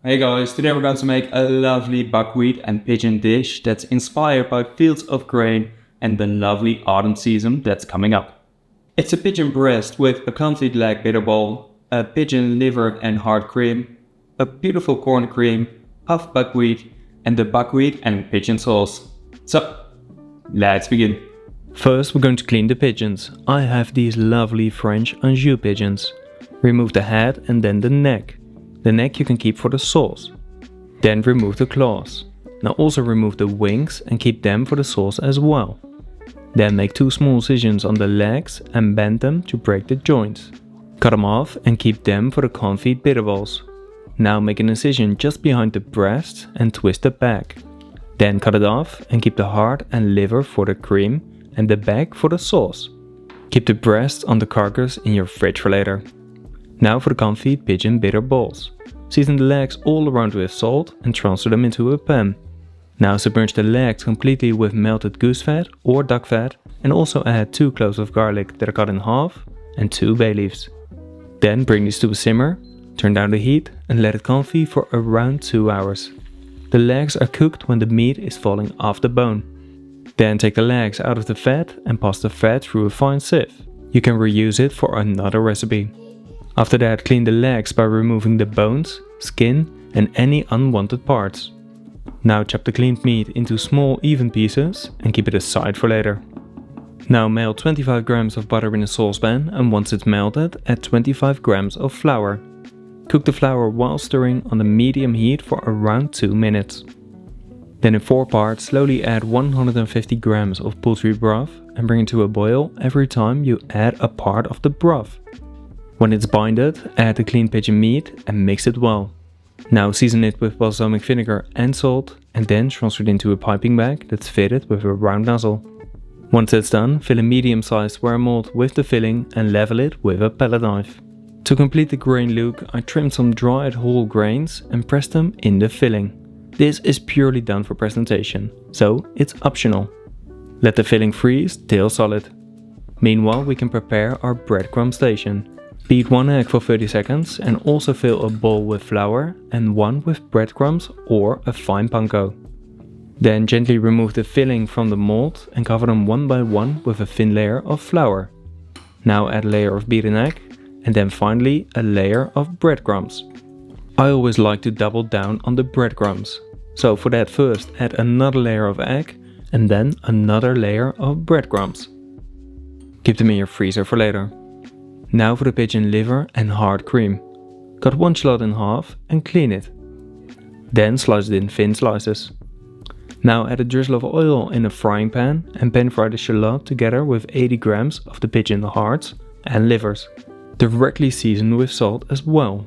Hey guys, today we're going to make a lovely buckwheat and pigeon dish that's inspired by fields of grain and the lovely autumn season that's coming up. It's a pigeon breast with a confit leg bitterbal, a pigeon liver and hard cream, a beautiful corn cream, puffed buckwheat, and the buckwheat and pigeon sauce. So, let's begin. First we're going to clean the pigeons. I have these lovely French Anjou pigeons. Remove the head and then the neck. The neck you can keep for the sauce. Then remove the claws. Now also remove the wings and keep them for the sauce as well. Then make 2 small incisions on the legs and bend them to break the joints. Cut them off and keep them for the confit bitterballs. Now make an incision just behind the breast and twist the back. Then cut it off and keep the heart and liver for the cream and the back for the sauce. Keep the breast on the carcass in your fridge for later. Now for the confit pigeon bitter balls. Season the legs all around with salt and transfer them into a pan. Now submerge the legs completely with melted goose fat or duck fat and also add 2 cloves of garlic that are cut in half and 2 bay leaves. Then bring these to a simmer, turn down the heat and let it confit for around 2 hours. The legs are cooked when the meat is falling off the bone. Then take the legs out of the fat and pass the fat through a fine sieve. You can reuse it for another recipe. After that, clean the legs by removing the bones, skin and any unwanted parts. Now chop the cleaned meat into small even pieces and keep it aside for later. Now melt 25 grams of butter in a saucepan and once it's melted, add 25 grams of flour. Cook the flour while stirring on a medium heat for around 2 minutes. Then in 4 parts, slowly add 150 grams of poultry broth and bring it to a boil every time you add a part of the broth. When it's binded, add the cleaned pigeon meat and mix it well. Now season it with balsamic vinegar and salt and then transfer it into a piping bag that's fitted with a round nozzle. Once it's done, fill a medium-sized square mold with the filling and level it with a palette knife. To complete the grain look, I trimmed some dried whole grains and pressed them in the filling. This is purely done for presentation, so it's optional. Let the filling freeze till solid. Meanwhile, we can prepare our breadcrumb station. Beat 1 egg for 30 seconds and also fill a bowl with flour and 1 with breadcrumbs or a fine panko. Then gently remove the filling from the mold and cover them one by one with a thin layer of flour. Now add a layer of beaten egg and then finally a layer of breadcrumbs. I always like to double down on the breadcrumbs. So for that first add another layer of egg and then another layer of breadcrumbs. Keep them in your freezer for later. Now for the pigeon liver and hard cream. Cut 1 shallot in half and clean it. Then slice it in thin slices. Now add a drizzle of oil in a frying pan and pan fry the shallot together with 80 grams of the pigeon hearts and livers. Directly season with salt as well.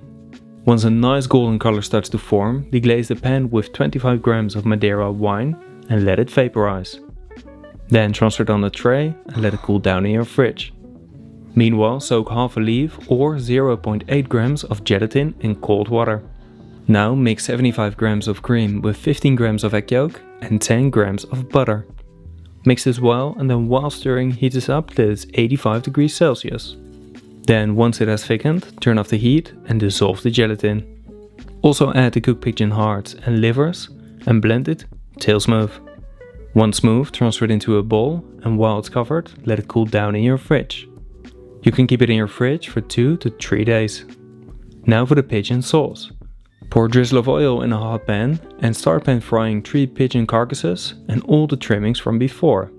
Once a nice golden color starts to form, deglaze the pan with 25 grams of Madeira wine and let it vaporize. Then transfer it on a tray and let it cool down in your fridge. Meanwhile, soak half a leaf or 0.8 grams of gelatin in cold water. Now mix 75 grams of cream with 15 grams of egg yolk and 10 grams of butter. Mix this well and then while stirring heat this up till it's 85 degrees Celsius. Then once it has thickened, turn off the heat and dissolve the gelatin. Also add the cooked pigeon hearts and livers and blend it till smooth. Once smooth, transfer it into a bowl and while it's covered, let it cool down in your fridge. You can keep it in your fridge for 2 to 3 days. Now for the pigeon sauce. Pour a drizzle of oil in a hot pan and start pan frying 3 pigeon carcasses and all the trimmings from before.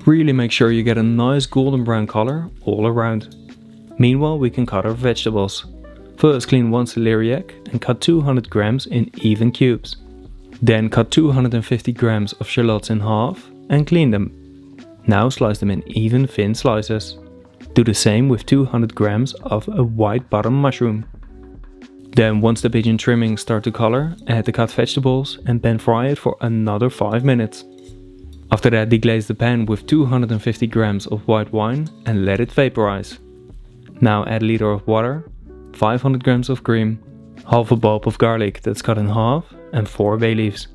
Really make sure you get a nice golden brown color all around. Meanwhile we can cut our vegetables. First clean 1 celeriac and cut 200 grams in even cubes. Then cut 250 grams of shallots in half and clean them. Now slice them in even thin slices. Do the same with 200 grams of a white bottom mushroom. Then once the pigeon trimmings start to color, add the cut vegetables and pan fry it for another 5 minutes. After that deglaze the pan with 250 grams of white wine and let it vaporize. Now add a liter of water, 500 grams of cream, half a bulb of garlic that's cut in half and 4 bay leaves.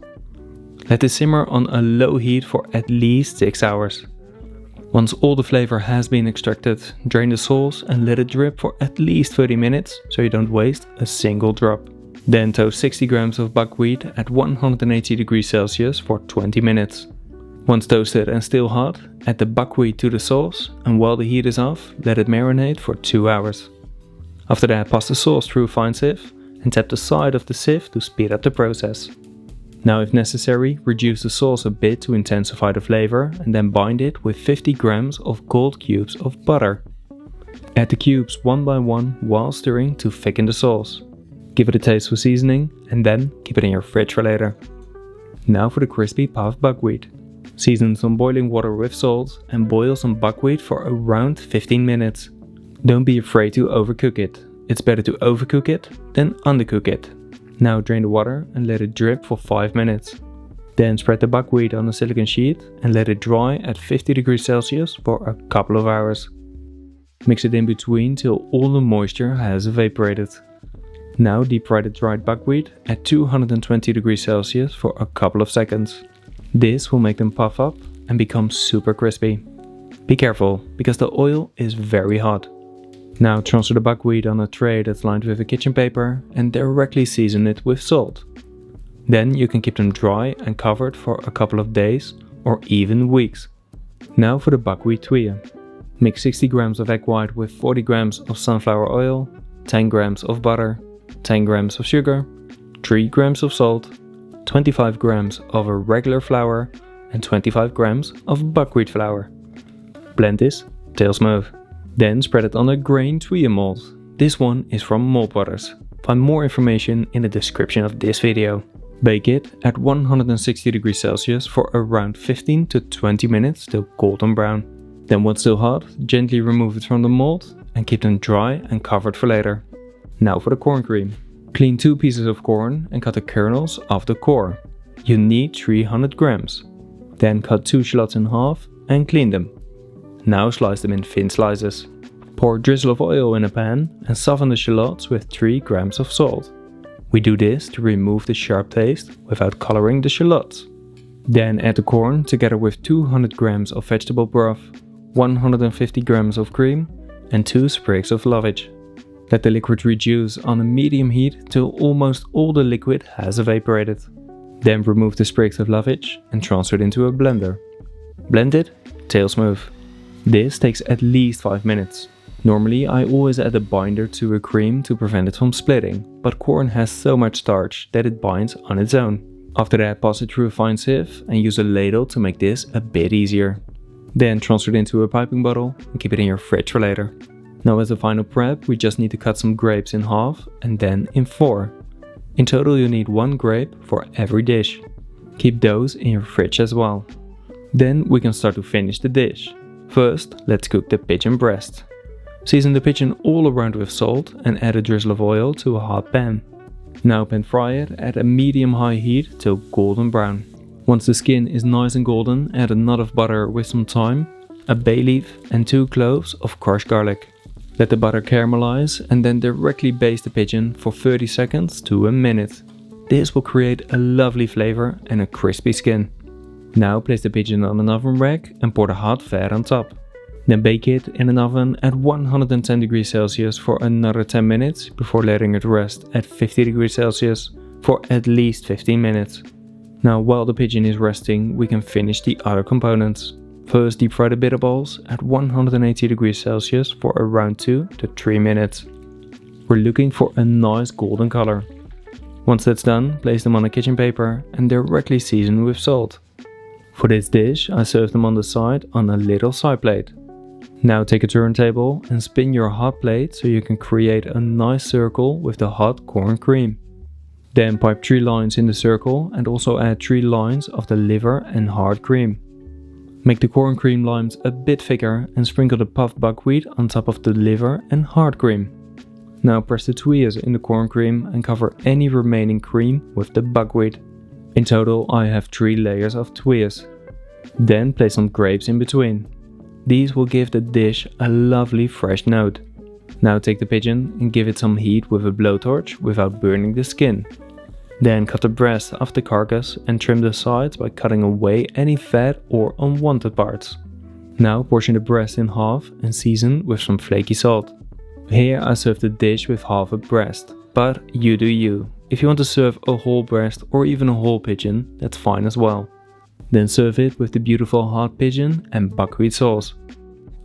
Let this simmer on a low heat for at least 6 hours. Once all the flavor has been extracted, drain the sauce and let it drip for at least 30 minutes so you don't waste a single drop. Then toast 60 grams of buckwheat at 180 degrees Celsius for 20 minutes. Once toasted and still hot, add the buckwheat to the sauce, and while the heat is off, let it marinate for 2 hours. After that, pass the sauce through a fine sieve and tap the side of the sieve to speed up the process. Now, if necessary, reduce the sauce a bit to intensify the flavor and then bind it with 50 grams of cold cubes of butter. Add the cubes one by one while stirring to thicken the sauce. Give it a taste for seasoning and then keep it in your fridge for later. Now for the crispy puffed buckwheat. Season some boiling water with salt and boil some buckwheat for around 15 minutes. Don't be afraid to overcook it. It's better to overcook it than undercook it. Now drain the water and let it drip for 5 minutes. Then spread the buckwheat on a silicone sheet and let it dry at 50 degrees Celsius for a couple of hours. Mix it in between till all the moisture has evaporated. Now deep fry the dried buckwheat at 220 degrees Celsius for a couple of seconds. This will make them puff up and become super crispy. Be careful, because the oil is very hot. Now transfer the buckwheat on a tray that's lined with a kitchen paper and directly season it with salt. Then you can keep them dry and covered for a couple of days or even weeks. Now for the buckwheat tuile. Mix 60 grams of egg white with 40 grams of sunflower oil, 10 grams of butter, 10 grams of sugar, 3 grams of salt, 25 grams of a regular flour and 25 grams of buckwheat flour. Blend this till smooth. Then spread it on a grain tuile mold. This one is from Mold Brothers. Find more information in the description of this video. Bake it at 160 degrees Celsius for around 15 to 20 minutes till golden brown. Then once still hot, gently remove it from the mold and keep them dry and covered for later. Now for the corn cream. Clean 2 pieces of corn and cut the kernels off the core. You need 300 grams. Then cut 2 shallots in half and clean them. Now slice them in thin slices. Pour a drizzle of oil in a pan and soften the shallots with 3 grams of salt. We do this to remove the sharp taste without coloring the shallots. Then add the corn together with 200 grams of vegetable broth, 150 grams of cream and 2 sprigs of lovage. Let the liquid reduce on a medium heat till almost all the liquid has evaporated. Then remove the sprigs of lovage and transfer it into a blender. Blend it till smooth. This takes at least 5 minutes. Normally I always add a binder to a cream to prevent it from splitting, but corn has so much starch that it binds on its own. After that, pass it through a fine sieve and use a ladle to make this a bit easier. Then transfer it into a piping bottle and keep it in your fridge for later. Now as a final prep, we just need to cut some grapes in half and then in 4. In total you need 1 grape for every dish. Keep those in your fridge as well. Then we can start to finish the dish. First, let's cook the pigeon breast. Season the pigeon all around with salt and add a drizzle of oil to a hot pan. Now pan fry it at a medium-high heat till golden brown. Once the skin is nice and golden, add a knot of butter with some thyme, a bay leaf and 2 cloves of crushed garlic. Let the butter caramelize and then directly baste the pigeon for 30 seconds to a minute. This will create a lovely flavor and a crispy skin. Now place the pigeon on an oven rack and pour the hot fat on top. Then bake it in an oven at 110 degrees Celsius for another 10 minutes before letting it rest at 50 degrees Celsius for at least 15 minutes. Now while the pigeon is resting, we can finish the other components. First, deep fry the bitterballs at 180 degrees Celsius for around 2 to 3 minutes. We're looking for a nice golden color. Once that's done, place them on a kitchen paper and directly season with salt. For this dish, I serve them on the side on a little side plate. Now take a turntable and spin your hot plate so you can create a nice circle with the hot corn cream. Then pipe 3 lines in the circle and also add 3 lines of the liver and hard cream. Make the corn cream limes a bit thicker and sprinkle the puffed buckwheat on top of the liver and hard cream. Now press the tuiles in the corn cream and cover any remaining cream with the buckwheat. In total I have 3 layers of tuiles. Then place some grapes in between. These will give the dish a lovely fresh note. Now take the pigeon and give it some heat with a blowtorch without burning the skin. Then cut the breast off the carcass and trim the sides by cutting away any fat or unwanted parts. Now portion the breast in half and season with some flaky salt. Here I serve the dish with half a breast. But you do you. If you want to serve a whole breast or even a whole pigeon, that's fine as well. Then serve it with the beautiful hot pigeon and buckwheat sauce.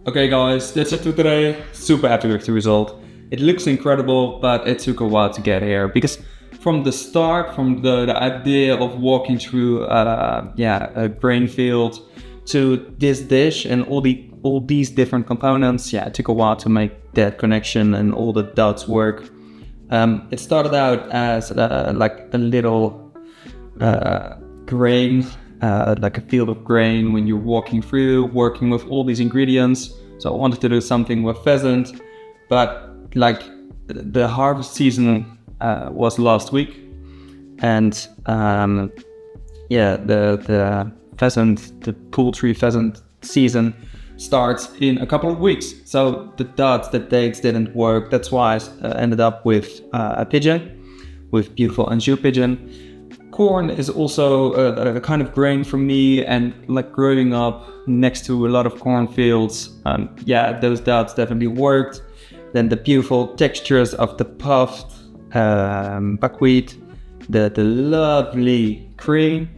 Okay guys, that's it for today. Super happy with the result. It looks incredible, but it took a while to get here because from the start, from the idea of walking through a grain field to this dish and all these different components, it took a while to make that connection and all the dots work. It started out as like a little grain, like a field of grain when you're walking through, working with all these ingredients. So I wanted to do something with pheasant, but like the harvest season was last week, and the pheasant, the poultry pheasant season starts in a couple of weeks. So the dates didn't work. That's why I ended up with a pigeon, with beautiful Anjou pigeon. Corn is also a kind of grain for me, and like growing up next to a lot of cornfields, those dates definitely worked. Then the beautiful textures of the puffed buckwheat, the lovely cream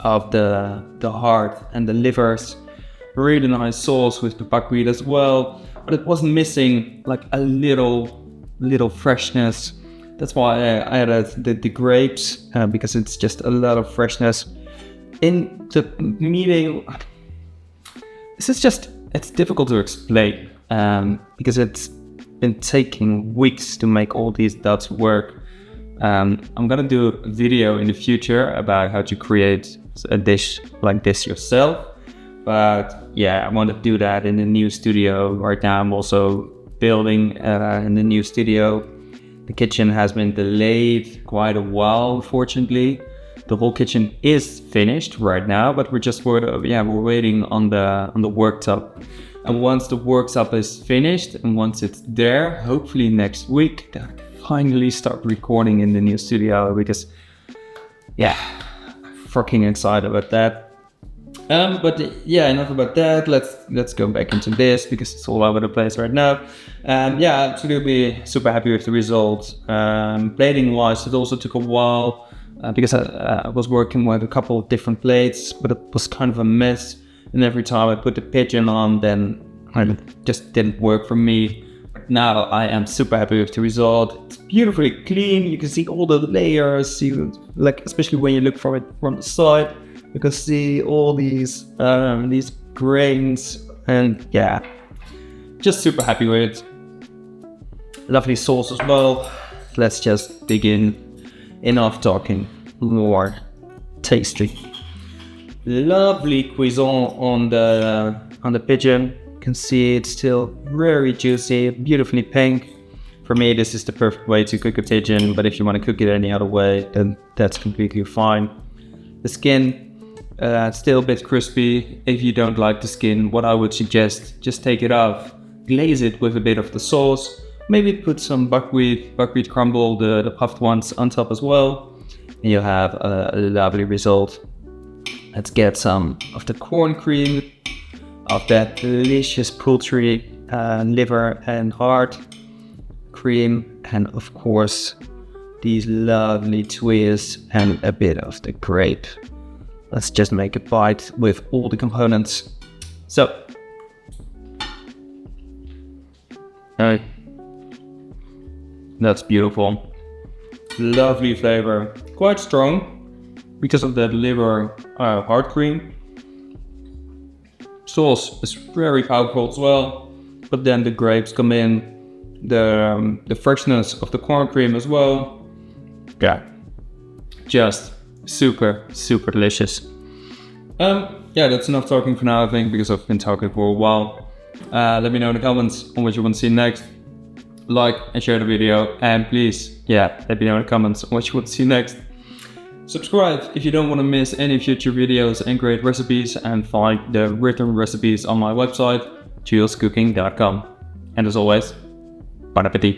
of the heart and the livers, really nice sauce with the buckwheat as well, but it wasn't missing like a little freshness. That's why I added the grapes, because it's just a lot of freshness in the meeting. It's difficult to explain, because it's been taking weeks to make all these dots work. I'm gonna do a video in the future about how to create a dish like this yourself, but I want to do that in the new studio. Right now I'm also building in the new studio. The kitchen has been delayed quite a while, unfortunately. The whole kitchen is finished right now, but we're waiting on the worktop. And once the worktop is finished and once it's there, hopefully next week, then I can finally start recording in the new studio, because I'm fucking excited about that. Enough about that. Let's go back into this because it's all over the place right now. Absolutely super happy with the results. Plating wise, it also took a while because I was working with a couple of different plates, but it was kind of a mess. And every time I put the pigeon on, then it just didn't work for me. Now I am super happy with the result. It's beautifully clean. You can see all the layers. Especially when you look from it from the side, you can see all these grains, and just super happy with it. Lovely sauce as well. Let's just dig in. Enough talking, more tasty. Lovely cuisson on the pigeon. You can see it's still very juicy, beautifully pink. For me, this is the perfect way to cook a pigeon, but if you want to cook it any other way, then that's completely fine. The skin, still a bit crispy. If you don't like the skin, what I would suggest, just take it off, glaze it with a bit of the sauce, maybe put some buckwheat crumble, the puffed ones on top as well, and you'll have a lovely result. Let's get some of the corn cream, of that delicious poultry liver and heart cream, and of course these lovely tuiles and a bit of the grape. Let's just make a bite with all the components. So, that's beautiful. Lovely flavor, quite strong because of that liver heart cream. Sauce is very powerful as well, but then the grapes come in, the freshness of the corn cream as well. Just super delicious. That's enough talking for now, I think, because I've been talking for a while. Let me know in the comments on what you want to see next. Like and share the video, and please, let me know in the comments on what you want to see next. Subscribe if you don't want to miss any future videos and great recipes, and find the written recipes on my website, tuilescooking.com. And as always, bon appetit!